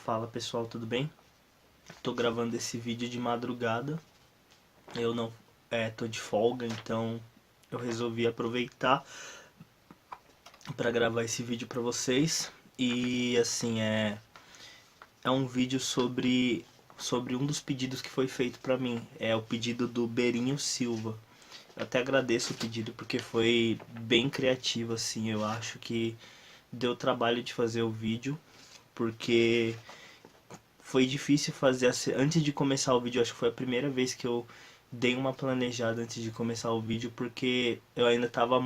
Fala pessoal, tudo bem? Tô gravando esse vídeo de madrugada. Eu não tô de folga, então eu resolvi aproveitar para gravar esse vídeo para vocês. E assim, é um vídeo sobre um dos pedidos que foi feito para mim. É o pedido do Berinho Silva. Eu até agradeço o pedido porque foi bem criativo assim. Eu acho que deu trabalho de fazer o vídeo, porque foi difícil fazer antes de começar o vídeo. Acho que foi a primeira vez que eu dei uma planejada antes de começar o vídeo, porque eu ainda tava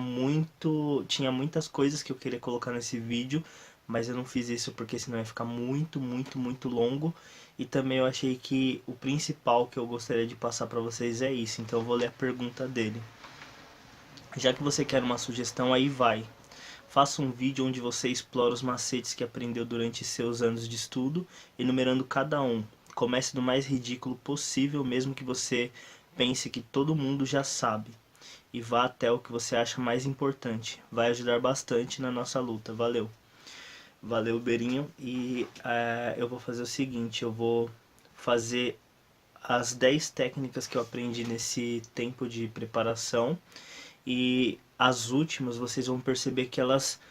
tinha muitas coisas que eu queria colocar nesse vídeo, mas eu não fiz isso porque senão ia ficar muito longo. E também eu achei que o principal que eu gostaria de passar pra vocês é isso. Então eu vou ler a pergunta dele. Já que você quer uma sugestão, aí vai. Faça um vídeo onde você explora os macetes que aprendeu durante seus anos de estudo, enumerando cada um. Comece do mais ridículo possível, mesmo que você pense que todo mundo já sabe. E vá até o que você acha mais importante. Vai ajudar bastante na nossa luta. Valeu. Valeu, Berinho. E eu vou fazer o seguinte, eu vou fazer as 10 técnicas que eu aprendi nesse tempo de preparação. E as últimas vocês vão perceber que elas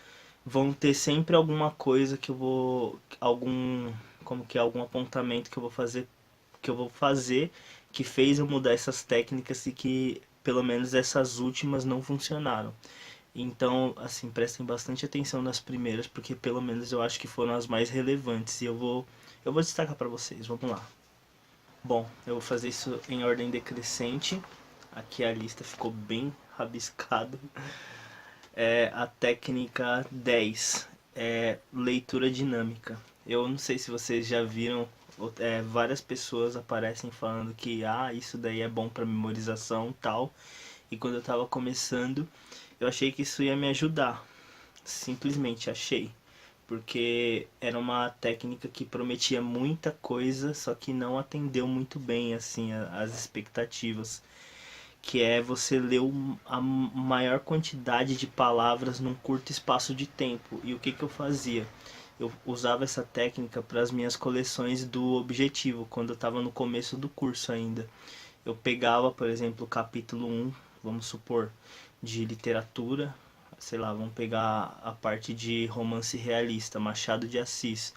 vão ter sempre alguma coisa que eu vou, algum apontamento que eu vou fazer que fez eu mudar essas técnicas e que pelo menos essas últimas não funcionaram. Então, assim, prestem bastante atenção nas primeiras, porque pelo menos eu acho que foram as mais relevantes e eu vou destacar para vocês. Vamos lá. Bom, eu vou fazer isso em ordem decrescente. Aqui a lista ficou bem rabiscada. A técnica 10 é leitura dinâmica. Eu não sei se vocês já viram, várias pessoas aparecem falando que isso daí é bom para memorização tal. E quando eu estava começando, eu achei que isso ia me ajudar. Simplesmente achei. Porque era uma técnica que prometia muita coisa, só que não atendeu muito bem assim as expectativas, que é você ler a maior quantidade de palavras num curto espaço de tempo. E o que eu fazia? Eu usava essa técnica para as minhas coleções do Objetivo, quando eu estava no começo do curso ainda. Eu pegava, por exemplo, o capítulo 1, vamos supor, de literatura, sei lá, vamos pegar a parte de romance realista, Machado de Assis.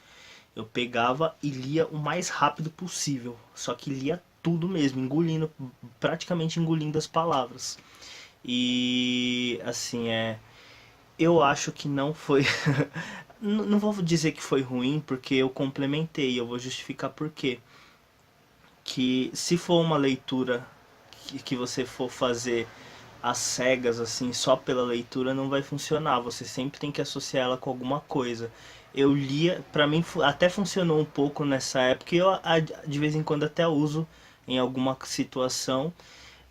Eu pegava e lia o mais rápido possível, só que lia tudo mesmo, engolindo, praticamente engolindo as palavras. E assim, eu acho que não foi não vou dizer que foi ruim, porque eu complementei, eu vou justificar por quê. Que se for uma leitura que você for fazer às cegas, assim, só pela leitura, não vai funcionar. Você sempre tem que associar ela com alguma coisa. Eu lia, pra mim até funcionou um pouco nessa época, e eu de vez em quando até uso em alguma situação.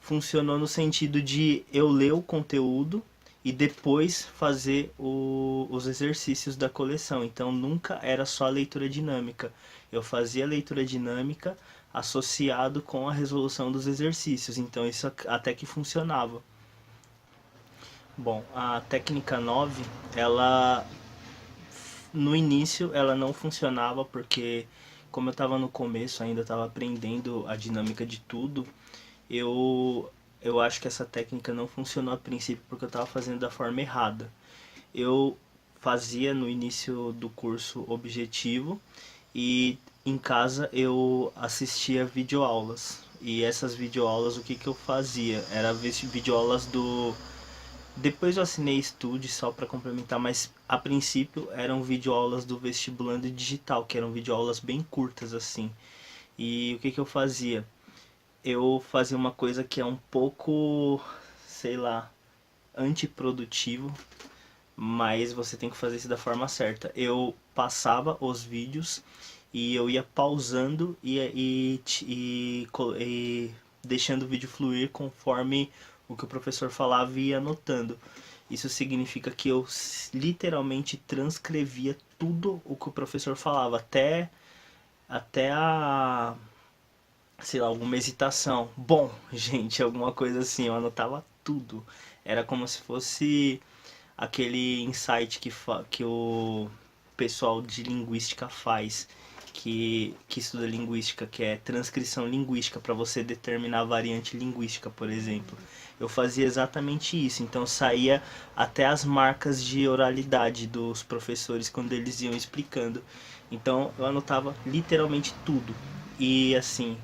Funcionou no sentido de eu ler o conteúdo e depois fazer os exercícios da coleção. Então nunca era só a leitura dinâmica. Eu fazia a leitura dinâmica associado com a resolução dos exercícios. Então isso até que funcionava. Bom, a técnica 9 ela no início ela não funcionava porque como eu estava no começo, ainda estava aprendendo a dinâmica de tudo, eu eu acho que essa técnica não funcionou a princípio porque eu estava fazendo da forma errada. Eu fazia no início do curso Objetivo e em casa eu assistia videoaulas. E essas videoaulas, o que eu fazia? Era videoaulas do... Depois eu assinei Study só para complementar, mas a princípio eram videoaulas do Vestibulando Digital, que eram videoaulas bem curtas assim. E o que eu fazia? Eu fazia uma coisa que é um pouco, sei lá, antiprodutivo, mas você tem que fazer isso da forma certa. Eu passava os vídeos e eu ia pausando e deixando o vídeo fluir conforme o que o professor falava e ia anotando. Isso significa que eu literalmente transcrevia tudo o que o professor falava, até a, sei lá, alguma hesitação. Bom, gente, alguma coisa assim, eu anotava tudo. Era como se fosse aquele insight que o pessoal de linguística faz, que estuda linguística, que é transcrição linguística, para você determinar a variante linguística, por exemplo. Eu fazia exatamente isso, então saía até as marcas de oralidade dos professores quando eles iam explicando. Então eu anotava literalmente tudo. E assim,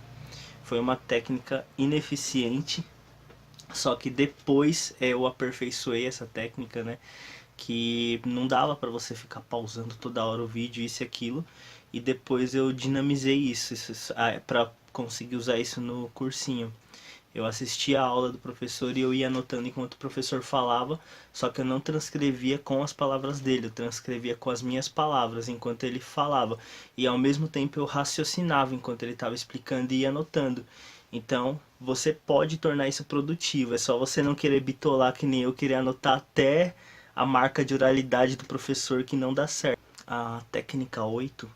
foi uma técnica ineficiente, só que depois eu aperfeiçoei essa técnica, né? Que não dava para você ficar pausando toda hora o vídeo, isso e aquilo. E depois eu dinamizei isso para conseguir usar isso no cursinho. Eu assistia a aula do professor e eu ia anotando enquanto o professor falava, só que eu não transcrevia com as palavras dele, eu transcrevia com as minhas palavras enquanto ele falava. E ao mesmo tempo eu raciocinava enquanto ele estava explicando e ia anotando. Então, você pode tornar isso produtivo, é só você não querer bitolar que nem eu, querer anotar até a marca de oralidade do professor, que não dá certo. A técnica 8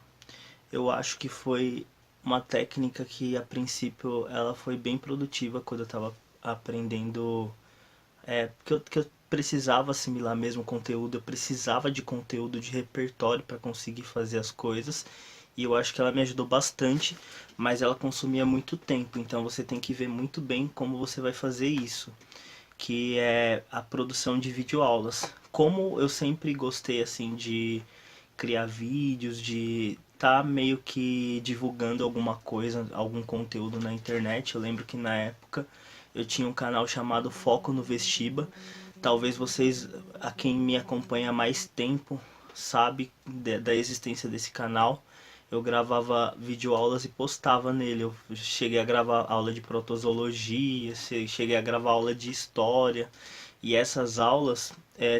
eu acho que foi uma técnica que a princípio ela foi bem produtiva quando eu estava aprendendo, que eu precisava assimilar mesmo conteúdo, eu precisava de conteúdo de repertório para conseguir fazer as coisas. E eu acho que ela me ajudou bastante, mas ela consumia muito tempo, então você tem que ver muito bem como você vai fazer isso, que é a produção de videoaulas. Como eu sempre gostei assim de criar vídeos, de tá meio que divulgando alguma coisa, algum conteúdo na internet. Eu lembro que na época eu tinha um canal chamado Foco no Vestiba. Talvez vocês, a quem me acompanha há mais tempo, sabe da existência desse canal. Eu gravava videoaulas e postava nele. Eu cheguei a gravar aula de protozoologia, cheguei a gravar aula de história. E essas aulas,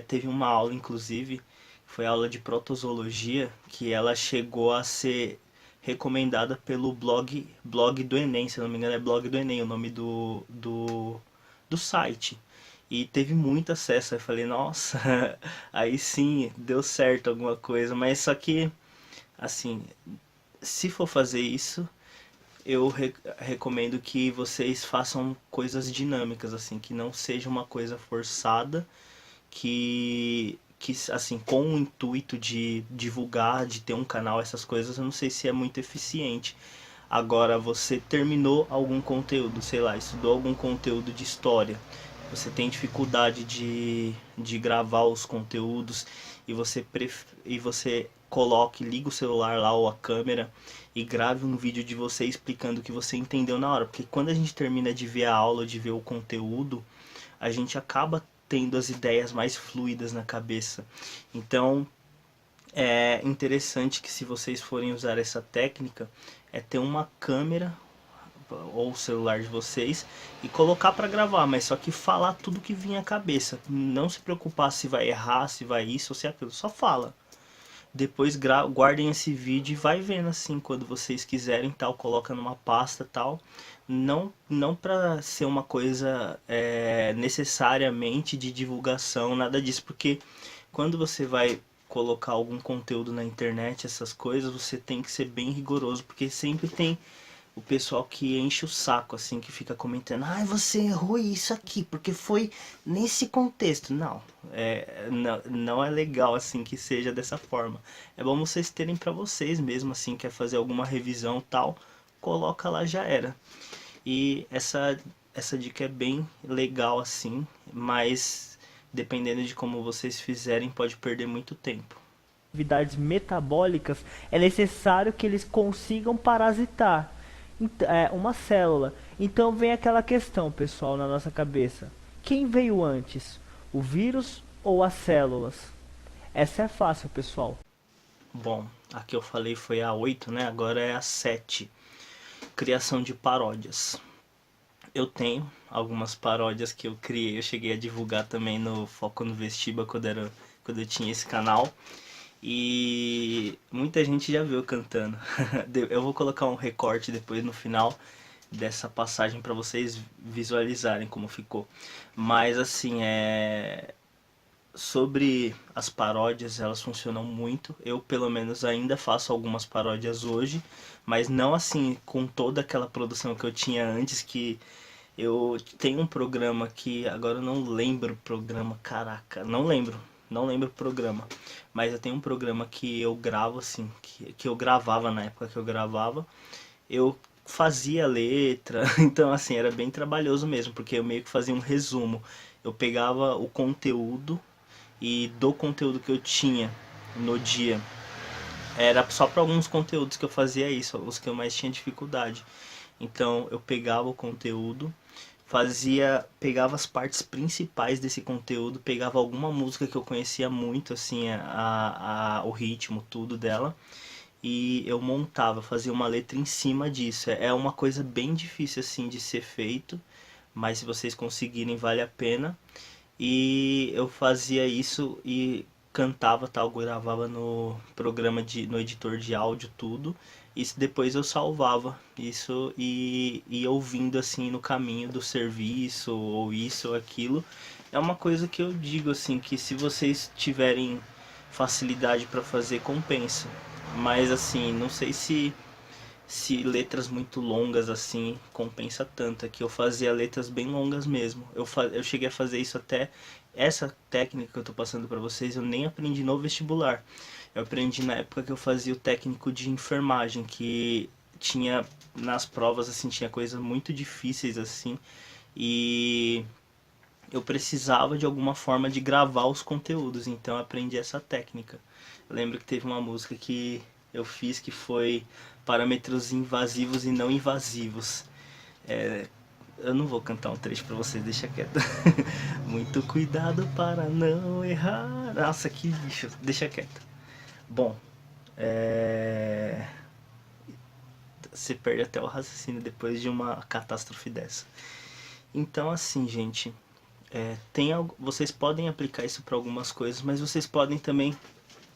teve uma aula inclusive, foi a aula de protozoologia, que ela chegou a ser recomendada pelo blog do Enem, se eu não me engano é blog do Enem, o nome do site. E teve muito acesso, eu falei, nossa, aí sim, deu certo alguma coisa, mas só que, assim, se for fazer isso, eu recomendo que vocês façam coisas dinâmicas, assim, que não seja uma coisa forçada, que assim, com o intuito de divulgar, de ter um canal, essas coisas, eu não sei se é muito eficiente. Agora, você terminou algum conteúdo, sei lá, estudou algum conteúdo de história, você tem dificuldade de gravar os conteúdos e você coloque, liga o celular lá ou a câmera e grave um vídeo de você explicando o que você entendeu na hora. Porque quando a gente termina de ver a aula, de ver o conteúdo, a gente acaba tendo as ideias mais fluidas na cabeça. Então, é interessante que se vocês forem usar essa técnica, é ter uma câmera ou o celular de vocês e colocar para gravar, mas só que falar tudo que vinha à cabeça. Não se preocupar se vai errar, se vai isso ou se é aquilo, só fala. Depois guardem esse vídeo e vai vendo assim, quando vocês quiserem tal, coloca numa pasta tal. Não para ser uma coisa necessariamente de divulgação, nada disso, porque quando você vai colocar algum conteúdo na internet, essas coisas, você tem que ser bem rigoroso, porque sempre tem o pessoal que enche o saco, assim, que fica comentando, ah, você errou isso aqui, porque foi nesse contexto. Não, não é legal, assim, que seja dessa forma. É bom vocês terem pra vocês mesmo, assim, quer fazer alguma revisão tal, coloca lá, já era. E essa dica é bem legal, assim, mas dependendo de como vocês fizerem, pode perder muito tempo. Atividades metabólicas, é necessário que eles consigam parasitar uma célula. Então vem aquela questão, pessoal, na nossa cabeça. Quem veio antes? O vírus ou as células? Essa é fácil, pessoal. Bom, a que eu falei foi a 8, né? Agora é a 7. Criação de paródias. Eu tenho algumas paródias que eu criei, eu cheguei a divulgar também no Foco no Vestiba quando eu tinha esse canal. E muita gente já viu eu cantando. Eu vou colocar um recorte depois no final dessa passagem para vocês visualizarem como ficou. Mas assim, sobre as paródias, elas funcionam muito. Eu pelo menos ainda faço algumas paródias hoje, mas não assim com toda aquela produção que eu tinha antes, que eu tenho um programa que agora eu não lembro o programa, caraca, não lembro. não lembro o programa, mas eu tenho um programa que eu gravo assim, que eu gravava na época que eu gravava, eu fazia letra, então assim, era bem trabalhoso mesmo, porque eu meio que fazia um resumo. Eu pegava o conteúdo e do conteúdo que eu tinha no dia, era só para alguns conteúdos que eu fazia isso, os que eu mais tinha dificuldade. Então eu pegava o conteúdo, pegava as partes principais desse conteúdo, pegava alguma música que eu conhecia muito, assim, o ritmo, tudo dela, e eu montava, fazia uma letra em cima disso. É uma coisa bem difícil, assim, de ser feito, mas se vocês conseguirem, vale a pena. E eu fazia isso e cantava tal, gravava no programa no editor de áudio tudo. Isso depois eu salvava isso e ia ouvindo assim no caminho do serviço ou isso ou aquilo. É uma coisa que eu digo assim que se vocês tiverem facilidade para fazer compensa. Mas assim, não sei se letras muito longas assim compensa tanto. É que eu fazia letras bem longas mesmo. Eu cheguei a fazer isso até. Essa técnica que eu tô passando pra vocês eu nem aprendi no vestibular. Eu aprendi na época que eu fazia o técnico de enfermagem, que tinha nas provas assim, tinha coisas muito difíceis assim, e eu precisava de alguma forma de gravar os conteúdos, então eu aprendi essa técnica. Eu lembro que teve uma música que eu fiz que foi parâmetros invasivos e não invasivos. É, eu não vou cantar um trecho pra vocês, deixa quieto. Muito cuidado para não errar. Nossa, que lixo, deixa quieto. Bom, você perde até o raciocínio depois de uma catástrofe dessa. Então, assim, gente, vocês podem aplicar isso para algumas coisas, mas vocês podem também,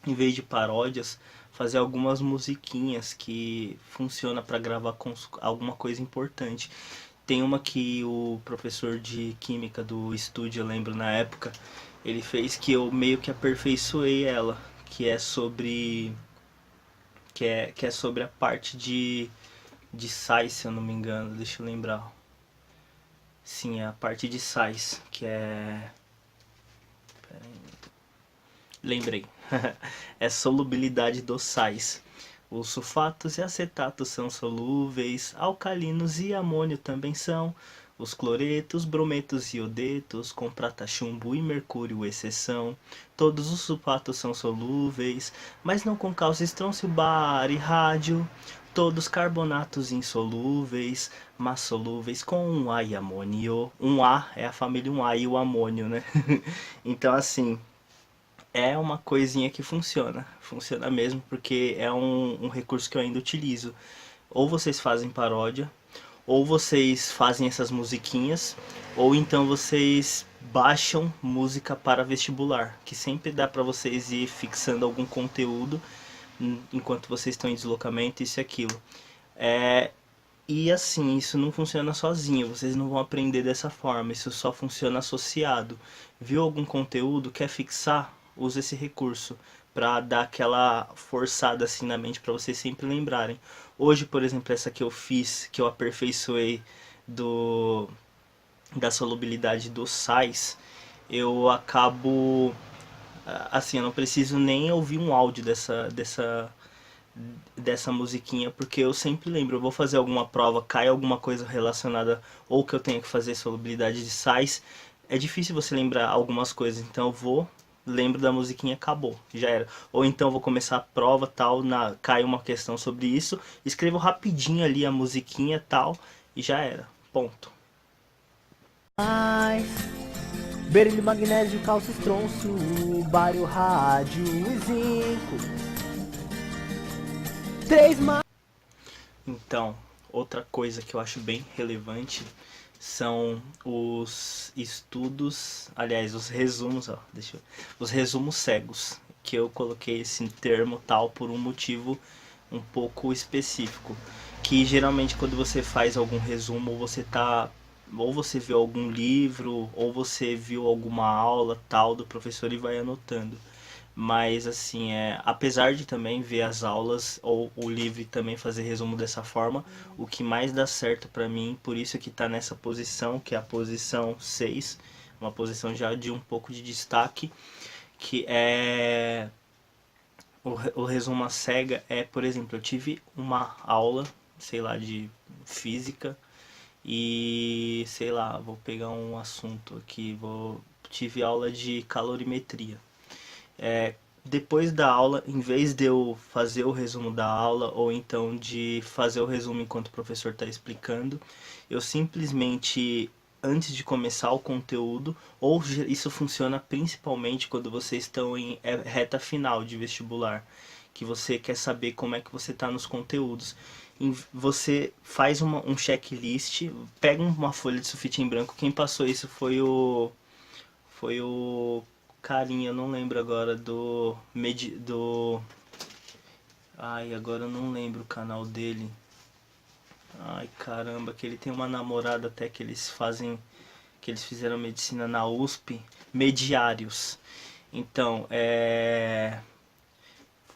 em vez de paródias, fazer algumas musiquinhas que funciona para gravar com alguma coisa importante. Tem uma que o professor de química do estúdio, eu lembro na época, ele fez que eu meio que aperfeiçoei ela, que é sobre que é sobre a parte de sais, se eu não me engano, deixa eu lembrar. Sim, é a parte de sais, que é. Lembrei. É solubilidade dos sais. Os sulfatos e acetatos são solúveis, alcalinos e amônio também são. Os cloretos, brometos e iodetos, com prata, chumbo e mercúrio exceção. Todos os sulfatos são solúveis, mas não com cálcio, estrôncio, bar e rádio. Todos carbonatos insolúveis, mas solúveis com um A e amônio. Um A é a família 1A e o amônio, né? Então, assim, é uma coisinha que funciona. Funciona mesmo, porque é um recurso que eu ainda utilizo. Ou vocês fazem paródia, ou vocês fazem essas musiquinhas, ou então vocês baixam música para vestibular, que sempre dá para vocês ir fixando algum conteúdo enquanto vocês estão em deslocamento, isso e aquilo. E assim, isso não funciona sozinho, vocês não vão aprender dessa forma, isso só funciona associado. Viu algum conteúdo, quer fixar? Usa esse recurso para dar aquela forçada assim na mente para vocês sempre lembrarem. Hoje, por exemplo, essa que eu fiz, que eu aperfeiçoei do da solubilidade dos sais, eu acabo assim, eu não preciso nem ouvir um áudio dessa musiquinha, porque eu sempre lembro, eu vou fazer alguma prova, cai alguma coisa relacionada ou que eu tenha que fazer solubilidade de sais, é difícil você lembrar algumas coisas, então eu vou, lembro da musiquinha, acabou, já era. Ou então eu vou começar a prova, tal, cai uma questão sobre isso, escrevo rapidinho ali a musiquinha, tal, e já era, ponto. Berilo, magnésio, cálcio, estrôncio, bário, rádio e zinco. Três mais. Então, outra coisa que eu acho bem relevante são os estudos, aliás, os resumos, ó, os resumos cegos, que eu coloquei esse termo tal por um motivo um pouco específico, que geralmente quando você faz algum resumo, ou você viu algum livro, ou você viu alguma aula tal do professor e vai anotando. Mas assim, apesar de também ver as aulas ou o livro e também fazer resumo dessa forma, o que mais dá certo pra mim, por isso que tá nessa posição, que é a posição 6, uma posição já de um pouco de destaque, que é o resumo à cega é, por exemplo, eu tive uma aula, sei lá, de física e, sei lá, vou pegar um assunto aqui, tive aula de calorimetria. Depois da aula, em vez de eu fazer o resumo da aula ou então de fazer o resumo enquanto o professor está explicando, eu simplesmente, antes de começar o conteúdo, ou isso funciona principalmente quando vocês estão em reta final de vestibular, que você quer saber como é que você está nos conteúdos. Você faz um checklist, pega uma folha de sulfite em branco. Quem passou isso foi o carinha, eu não lembro agora do ai, agora eu não lembro o canal dele. Ai, caramba, que ele tem uma namorada até que eles fizeram medicina na USP, Mediários. Então,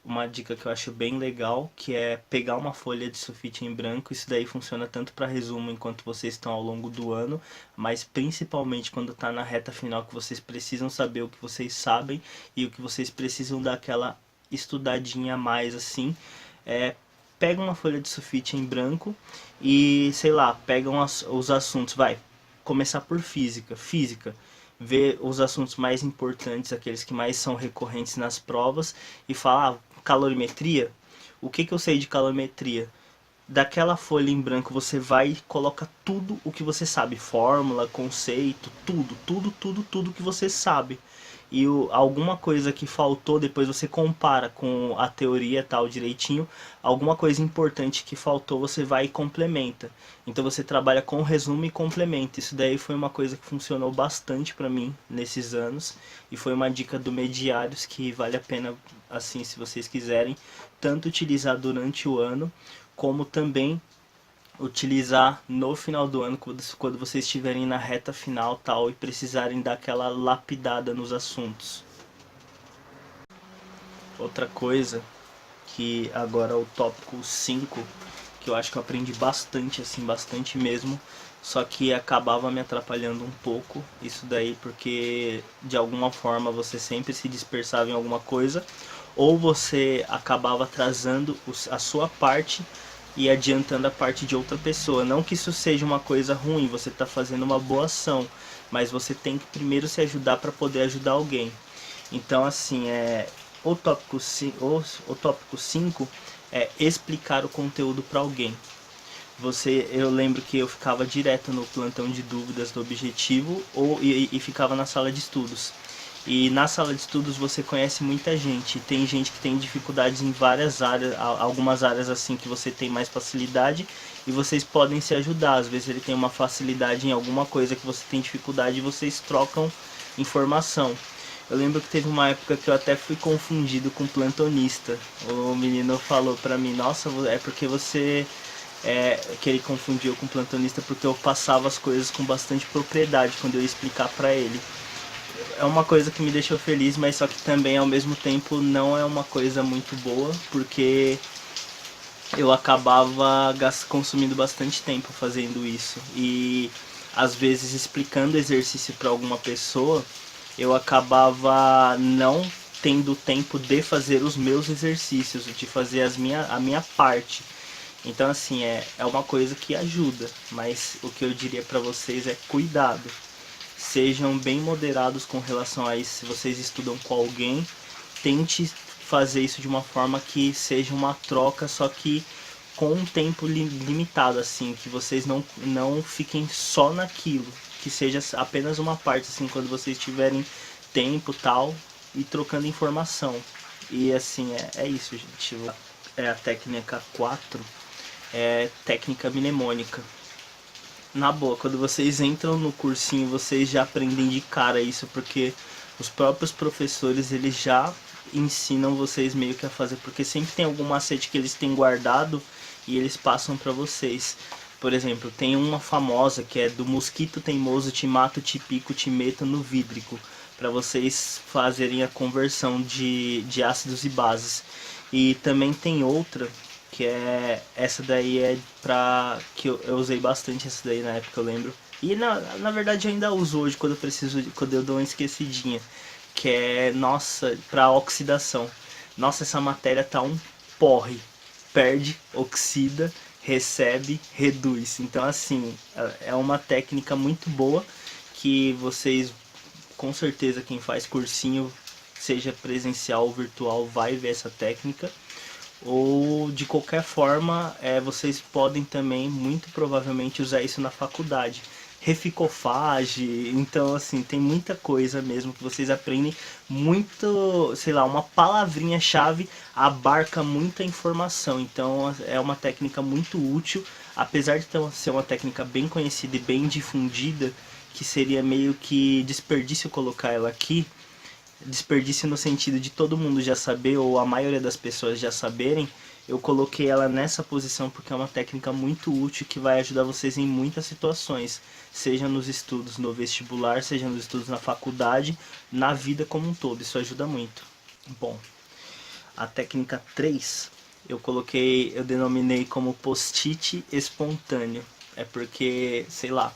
uma dica que eu acho bem legal, que é pegar uma folha de sulfite em branco. Isso daí funciona tanto para resumo enquanto vocês estão ao longo do ano, mas principalmente quando está na reta final, que vocês precisam saber o que vocês sabem e o que vocês precisam dar aquela estudadinha a mais assim. Pega uma folha de sulfite em branco e, sei lá, pega os assuntos, vai começar por física, ver os assuntos mais importantes, aqueles que mais são recorrentes nas provas, e falar, calorimetria, o que eu sei de calorimetria? Daquela folha em branco você vai e coloca tudo o que você sabe, fórmula, conceito, tudo que você sabe. E alguma coisa que faltou, depois você compara com a teoria tal direitinho, alguma coisa importante que faltou você vai e complementa. Então você trabalha com resumo e complementa. Isso daí foi uma coisa que funcionou bastante para mim nesses anos e foi uma dica do Mediários que vale a pena, assim, se vocês quiserem, tanto utilizar durante o ano como também utilizar no final do ano, quando vocês estiverem na reta final tal e precisarem dar aquela lapidada nos assuntos. Outra coisa que agora é o tópico 5, que eu acho que eu aprendi bastante, assim, bastante mesmo, só que acabava me atrapalhando um pouco isso daí, porque de alguma forma você sempre se dispersava em alguma coisa, ou você acabava atrasando a sua parte e adiantando a parte de outra pessoa. Não que isso seja uma coisa ruim, você está fazendo uma boa ação, mas você tem que primeiro se ajudar para poder ajudar alguém. Então, assim, o tópico 5 é explicar o conteúdo para alguém. Eu lembro que eu ficava direto no plantão de dúvidas do objetivo e ficava na sala de estudos. E na sala de estudos você conhece muita gente. Tem gente que tem dificuldades em várias áreas, algumas áreas assim que você tem mais facilidade e vocês podem se ajudar. Às vezes ele tem uma facilidade em alguma coisa que você tem dificuldade e vocês trocam informação. Eu lembro que teve uma época que eu até fui confundido com plantonista. O menino falou pra mim, nossa, é porque você... que ele confundiu com plantonista porque eu passava as coisas com bastante propriedade quando eu ia explicar pra ele. É uma coisa que me deixou feliz, mas só que também ao mesmo tempo não é uma coisa muito boa, porque eu acabava consumindo bastante tempo fazendo isso. E às vezes explicando exercício para alguma pessoa, eu acabava não tendo tempo de fazer os meus exercícios, de fazer a minha parte. Então assim, é uma coisa que ajuda, mas o que eu diria para vocês é cuidado. Sejam bem moderados com relação a isso. Se vocês estudam com alguém, tente fazer isso de uma forma que seja uma troca, só que com um tempo limitado, assim, que vocês não fiquem só naquilo, que seja apenas uma parte, assim, quando vocês tiverem tempo tal, e trocando informação. E assim, é isso, gente. A técnica 4, técnica mnemônica. Na boa, quando vocês entram no cursinho, vocês já aprendem de cara isso, porque os próprios professores, eles já ensinam vocês meio que a fazer, porque sempre tem algum macete que eles têm guardado e eles passam pra vocês. Por exemplo, tem uma famosa que é do mosquito teimoso, te mato, te pico, te meto no vídrico, para vocês fazerem a conversão de ácidos e bases. E também tem outra que essa daí que eu usei bastante essa daí na época, eu lembro. E na verdade eu ainda uso hoje quando eu dou uma esquecidinha, que é, nossa, para oxidação. Nossa, essa matéria tá um porre. Perde, oxida, recebe, reduz. Então, assim, é uma técnica muito boa que vocês, com certeza, quem faz cursinho, seja presencial ou virtual, vai ver essa técnica. Ou de qualquer forma, vocês podem também, muito provavelmente, usar isso na faculdade. Reficofage, então assim, tem muita coisa mesmo que vocês aprendem muito, sei lá, uma palavrinha-chave abarca muita informação, então é uma técnica muito útil, apesar de ser uma técnica bem conhecida e bem difundida, que seria meio que desperdício colocar ela aqui, desperdício no sentido de todo mundo já saber, ou a maioria das pessoas já saberem, eu coloquei ela nessa posição porque é uma técnica muito útil que vai ajudar vocês em muitas situações, seja nos estudos no vestibular, seja nos estudos na faculdade, na vida como um todo, isso ajuda muito. Bom, a técnica 3 eu denominei como post-it espontâneo, é porque, sei lá,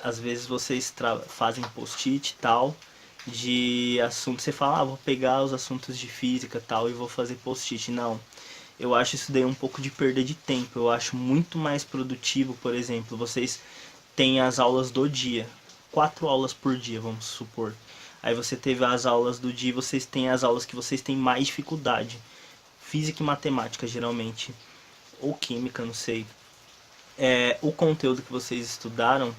às vezes vocês fazem post-it e tal, de assunto, você fala, vou pegar os assuntos de física tal e vou fazer post-it. Não, eu acho isso daí um pouco de perda de tempo. Eu acho muito mais produtivo, por exemplo, vocês têm as aulas do dia, 4 aulas por dia, vamos supor. Aí você teve as aulas do dia, vocês têm as aulas que vocês têm mais dificuldade. Física e matemática, geralmente, ou química, não sei. O conteúdo que vocês estudaram,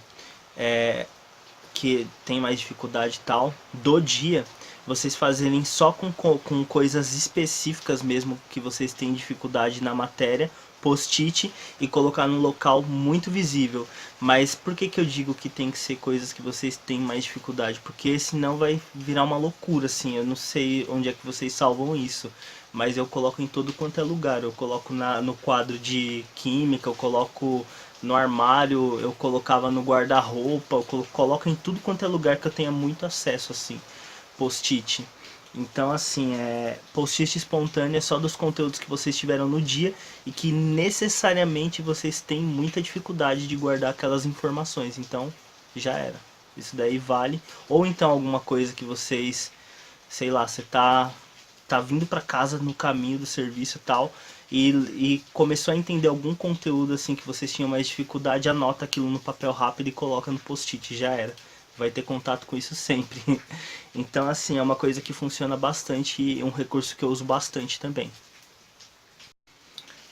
que tem mais dificuldade e tal, do dia, vocês fazerem só com coisas específicas mesmo que vocês têm dificuldade na matéria, post-it, e colocar num local muito visível. Mas por que que eu digo que tem que ser coisas que vocês têm mais dificuldade? Porque senão vai virar uma loucura, assim, eu não sei onde é que vocês salvam isso, mas eu coloco em todo quanto é lugar, eu coloco no quadro de química, eu coloco no armário, eu colocava no guarda-roupa, eu coloco em tudo quanto é lugar que eu tenha muito acesso, assim, post-it. Então, assim, post-it espontâneo é só dos conteúdos que vocês tiveram no dia e que necessariamente vocês têm muita dificuldade de guardar aquelas informações. Então, já era. Isso daí vale. Ou então alguma coisa que vocês, sei lá, você tá vindo para casa no caminho do serviço e tal, e começou a entender algum conteúdo assim que vocês tinham mais dificuldade, anota aquilo no papel rápido e coloca no post-it, já era. Vai ter contato com isso sempre. Então, assim, é uma coisa que funciona bastante e um recurso que eu uso bastante também.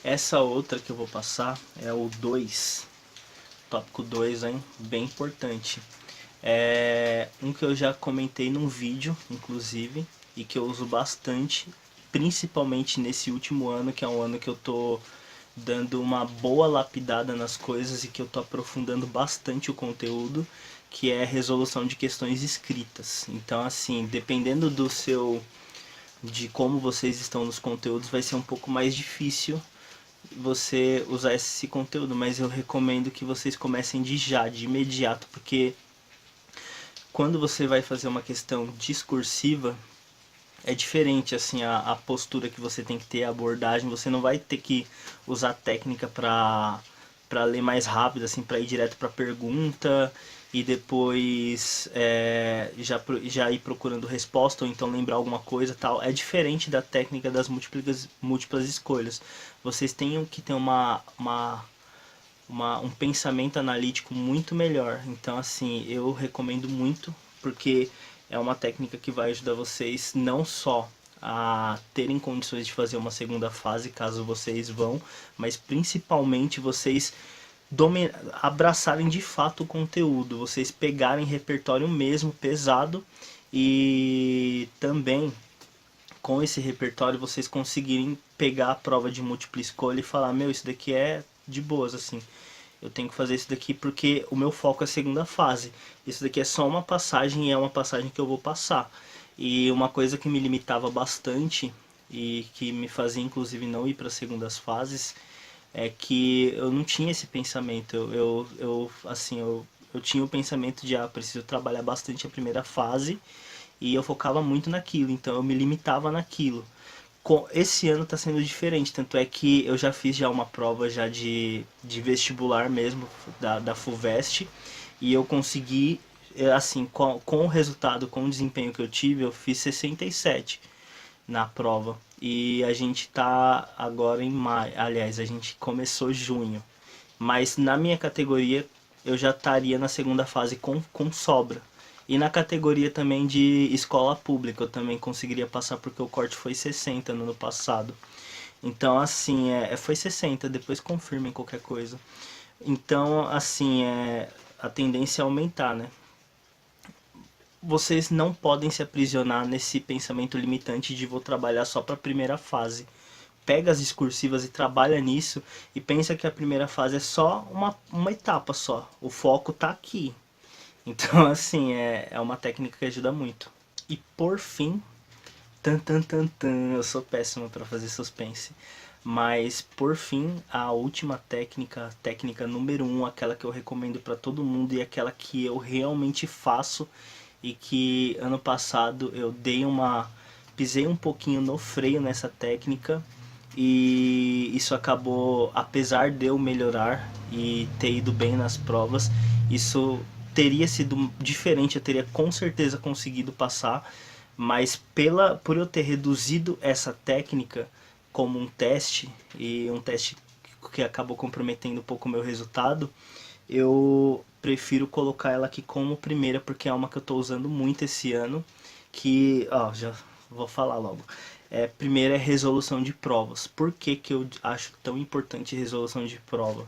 Essa outra que eu vou passar é o 2, tópico 2, hein? Bem importante. É um que eu já comentei num vídeo, inclusive, e que eu uso bastante, principalmente nesse último ano, que é um ano que eu tô dando uma boa lapidada nas coisas e que eu tô aprofundando bastante o conteúdo, que é resolução de questões escritas. Então, assim, dependendo de como vocês estão nos conteúdos, vai ser um pouco mais difícil você usar esse conteúdo, mas eu recomendo que vocês comecem de imediato, porque quando você vai fazer uma questão discursiva, é diferente assim a postura que você tem que ter, a abordagem, você não vai ter que usar técnica para ler mais rápido, assim, para ir direto para a pergunta e depois já ir procurando resposta ou então lembrar alguma coisa tal. É diferente da técnica das múltiplas escolhas. Vocês têm que ter um pensamento analítico muito melhor. Então, assim, eu recomendo muito, porque é uma técnica que vai ajudar vocês não só a terem condições de fazer uma segunda fase, caso vocês vão, mas principalmente vocês abraçarem de fato o conteúdo, vocês pegarem repertório mesmo pesado e também com esse repertório vocês conseguirem pegar a prova de múltipla escolha e falar, meu, isso daqui é de boas, assim. Eu tenho que fazer isso daqui porque o meu foco é a segunda fase. Isso daqui é só uma passagem e é uma passagem que eu vou passar. E uma coisa que me limitava bastante e que me fazia inclusive não ir para as segundas fases é que eu não tinha esse pensamento. Eu tinha o pensamento de preciso trabalhar bastante a primeira fase e eu focava muito naquilo, então eu me limitava naquilo. Esse ano está sendo diferente, tanto é que eu já fiz uma prova já de vestibular mesmo, da FUVEST, e eu consegui assim, com o resultado, com o desempenho que eu tive, eu fiz 67 na prova. E a gente tá agora em maio, aliás, a gente começou junho. Mas na minha categoria eu já estaria na segunda fase com sobra. E na categoria também de escola pública eu também conseguiria passar porque o corte foi 60 no ano passado. Então assim, foi 60, depois confirmem qualquer coisa. Então assim, a tendência é aumentar, né? Vocês não podem se aprisionar nesse pensamento limitante de vou trabalhar só para a primeira fase. Pega as discursivas e trabalha nisso e pensa que a primeira fase é só uma etapa só. O foco tá aqui. Então, assim, é uma técnica que ajuda muito. E por fim, tan tan tan tan, eu sou péssimo para fazer suspense. Mas por fim, a última técnica, técnica número 1, aquela que eu recomendo para todo mundo e aquela que eu realmente faço e que ano passado eu pisei um pouquinho no freio nessa técnica e isso acabou, apesar de eu melhorar e ter ido bem nas provas, isso teria sido diferente, eu teria com certeza conseguido passar, mas por eu ter reduzido essa técnica como um teste, e um teste que acabou comprometendo um pouco o meu resultado, eu prefiro colocar ela aqui como primeira, porque é uma que eu estou usando muito esse ano, que, ó, já vou falar logo. Primeiro é resolução de provas. Por que que eu acho tão importante resolução de prova?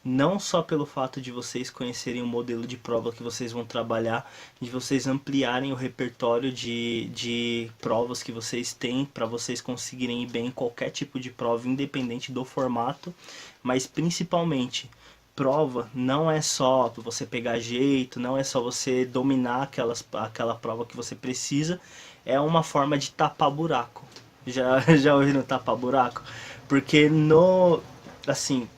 Não só pelo fato de vocês conhecerem o modelo de prova que vocês vão trabalhar, de vocês ampliarem o repertório de provas que vocês têm para vocês conseguirem ir bem em qualquer tipo de prova, independente do formato, mas principalmente prova não é só você pegar jeito, não é só você dominar aquela prova que você precisa, é uma forma de tapar buraco. Já ouviram tapar buraco? Porque assim,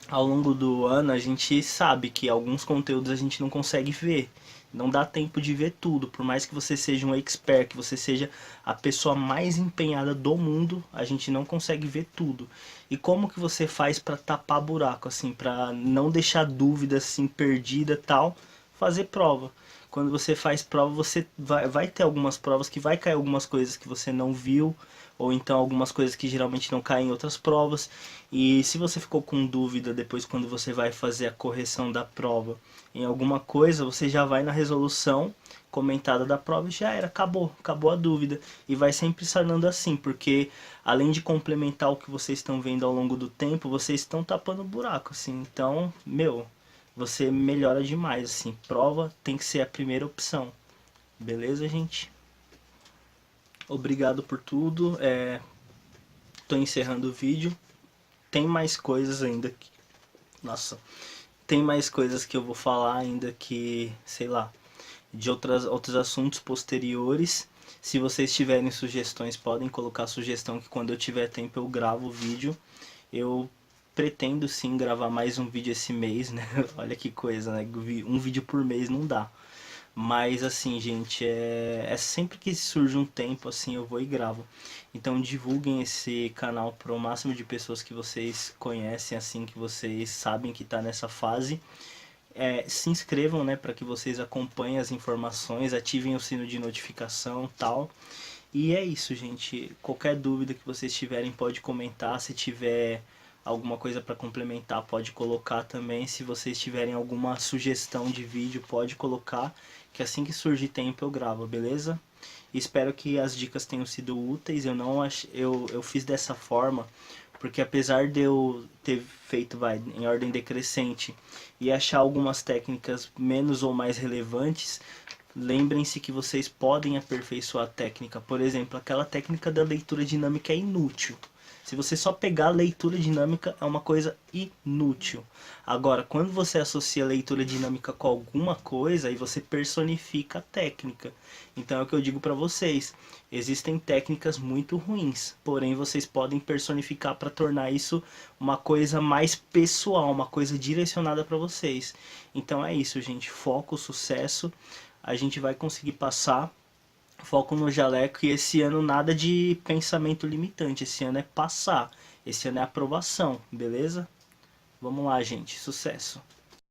ao longo do ano a gente sabe que alguns conteúdos a gente não consegue ver. Não dá tempo de ver tudo, por mais que você seja um expert, que você seja a pessoa mais empenhada do mundo, a gente não consegue ver tudo. E como que você faz para tapar buraco, assim, para não deixar dúvida assim perdida, tal? Fazer prova. Quando você faz prova, você vai ter algumas provas que vai cair algumas coisas que você não viu, ou então algumas coisas que geralmente não caem em outras provas. E se você ficou com dúvida depois quando você vai fazer a correção da prova em alguma coisa, você já vai na resolução comentada da prova e já era, acabou a dúvida. E vai sempre sanando assim, porque além de complementar o que vocês estão vendo ao longo do tempo, vocês estão tapando buraco, assim. Então, você melhora demais, assim. Prova tem que ser a primeira opção. Beleza, gente? Obrigado por tudo. Tô encerrando o vídeo. Tem mais coisas ainda que... Nossa. Tem mais coisas que eu vou falar ainda que, sei lá, de outros assuntos posteriores. Se vocês tiverem sugestões, podem colocar sugestão que quando eu tiver tempo eu gravo o vídeo. Eu pretendo sim gravar mais um vídeo esse mês, né? Olha que coisa, né? Um vídeo por mês não dá. Mas assim, gente, é sempre que surge um tempo assim eu vou e gravo. Então divulguem esse canal para o máximo de pessoas que vocês conhecem, assim, que vocês sabem que está nessa fase. Se inscrevam, né, para que vocês acompanhem as informações, ativem o sino de notificação, tal. E é isso, gente. Qualquer dúvida que vocês tiverem pode comentar. Se tiver alguma coisa para complementar, pode colocar também. Se vocês tiverem alguma sugestão de vídeo, pode colocar, que assim que surgir tempo eu gravo, beleza? Espero que as dicas tenham sido úteis. Eu fiz dessa forma porque apesar de eu ter feito em ordem decrescente e achar algumas técnicas menos ou mais relevantes, lembrem-se que vocês podem aperfeiçoar a técnica. Por exemplo, aquela técnica da leitura dinâmica é inútil. Se você só pegar a leitura dinâmica, é uma coisa inútil. Agora, quando você associa a leitura dinâmica com alguma coisa, aí você personifica a técnica. Então é o que eu digo para vocês. Existem técnicas muito ruins, porém vocês podem personificar para tornar isso uma coisa mais pessoal, uma coisa direcionada para vocês. Então é isso, gente. Foco, sucesso. A gente vai conseguir passar. Foco no jaleco, e esse ano nada de pensamento limitante, esse ano é passar, esse ano é aprovação, beleza? Vamos lá, gente, sucesso!